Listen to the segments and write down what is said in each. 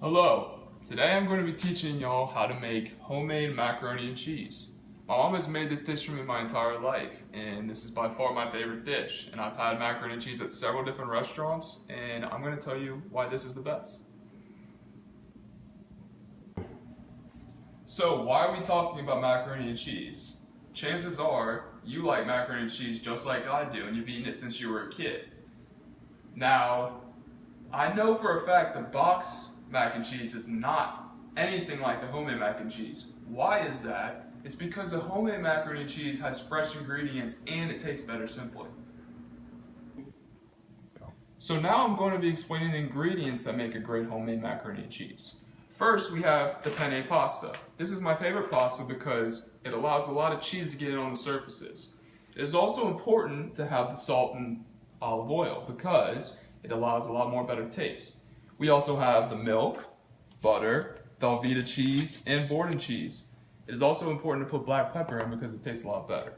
Hello, today I'm going to be teaching y'all how to make homemade macaroni and cheese. My mom has made this dish for me my entire life, and this is by far my favorite dish. And I've had macaroni and cheese at several different restaurants, and I'm going to tell you why this is the best. So why are we talking about macaroni and cheese? Chances are you like macaroni and cheese just like I do, and you've eaten it since you were a kid. Now, I know for a fact the box mac and cheese is not anything like the homemade mac and cheese. Why is that? It's because the homemade macaroni and cheese has fresh ingredients and it tastes better simply. So now I'm going to be explaining the ingredients that make a great homemade macaroni and cheese. First, we have the penne pasta. This is my favorite pasta because it allows a lot of cheese to get in on the surfaces. It is also important to have the salt and olive oil because it allows a lot more better taste. We also have the milk, butter, Velveeta cheese, and Borden cheese. It is also important to put black pepper in because it tastes a lot better.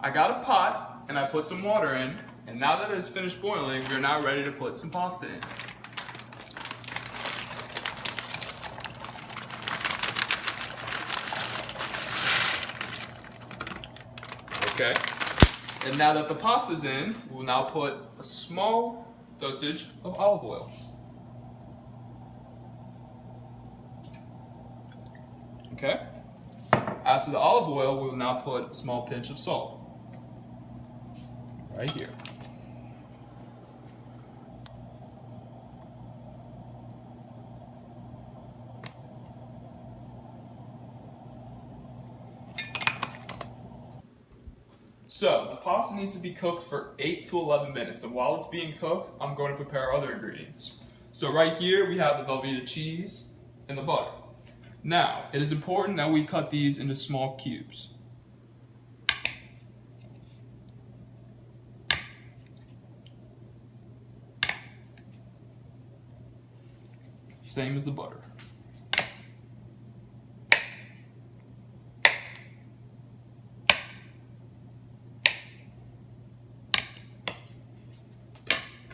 I got a pot and I put some water in, and now that it has finished boiling, we're now ready to put some pasta in. Okay. And now that the pasta's in, we'll now put a small dosage of olive oil. Okay? After the olive oil, we'll now put a small pinch of salt. Right here. So, the pasta needs to be cooked for 8 to 11 minutes, and while it's being cooked, I'm going to prepare other ingredients. So right here, we have the Velveeta cheese and the butter. Now, it is important that we cut these into small cubes. Same as the butter.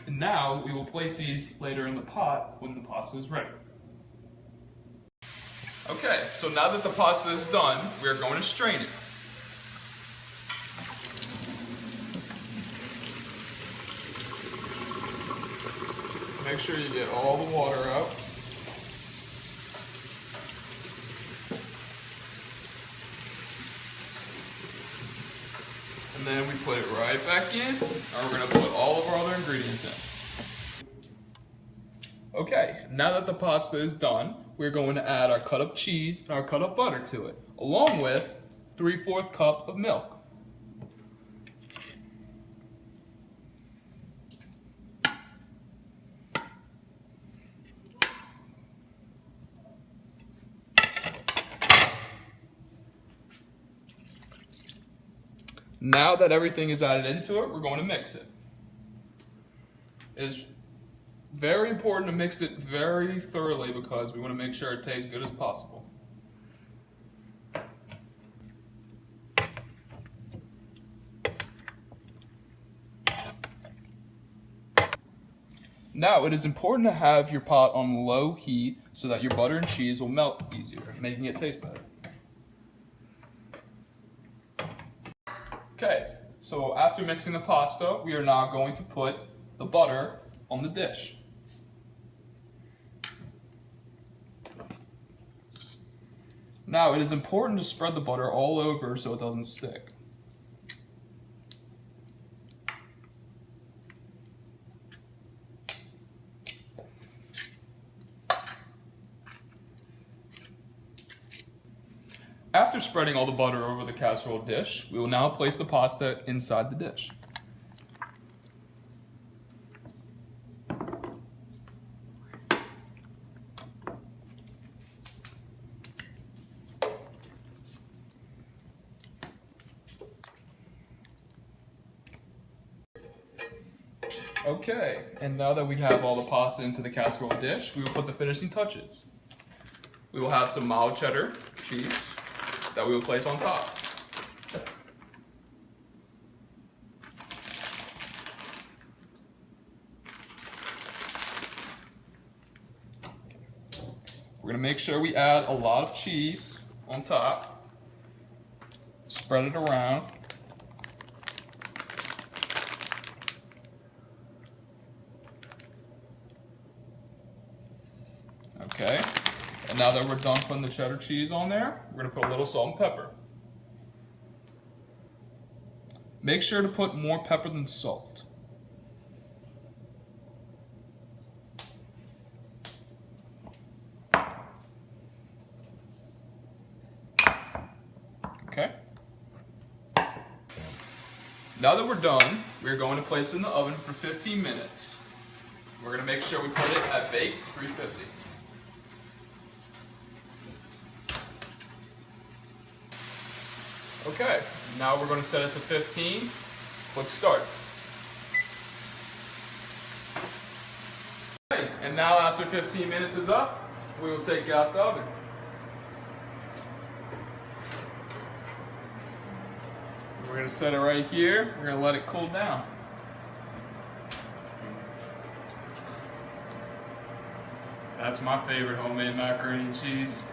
And now we will place these later in the pot when the pasta is ready. Okay, so now that the pasta is done, we are going to strain it. Make sure you get all the water out. And then we put it right back in, and we're going to put all of our other ingredients in. Okay, now that the pasta is done, we're going to add our cut up cheese and our cut up butter to it, along with 3/4 cup of milk. Now that everything is added into it, we're going to mix it. It is very important to mix it very thoroughly because we want to make sure it tastes good as possible. Now, it is important to have your pot on low heat so that your butter and cheese will melt easier, making it taste better. Okay, so after mixing the pasta, we are now going to put the butter on the dish. Now, it is important to spread the butter all over so it doesn't stick. After spreading all the butter over the casserole dish, we will now place the pasta inside the dish. Okay, and now that we have all the pasta into the casserole dish, we will put the finishing touches. We will have some mild cheddar cheese that we will place on top. We're gonna make sure we add a lot of cheese on top. Spread it around. Okay, and now that we're done putting the cheddar cheese on there, we're gonna put a little salt and pepper. Make sure to put more pepper than salt. Okay. Now that we're done, we're going to place it in the oven for 15 minutes. We're going to make sure we put it at bake 350. Okay, now we're going to set it to 15. Click start. Okay, and now after 15 minutes is up, we will take it out the oven. We're going to set it right here. We're going to let it cool down. That's my favorite homemade macaroni and cheese.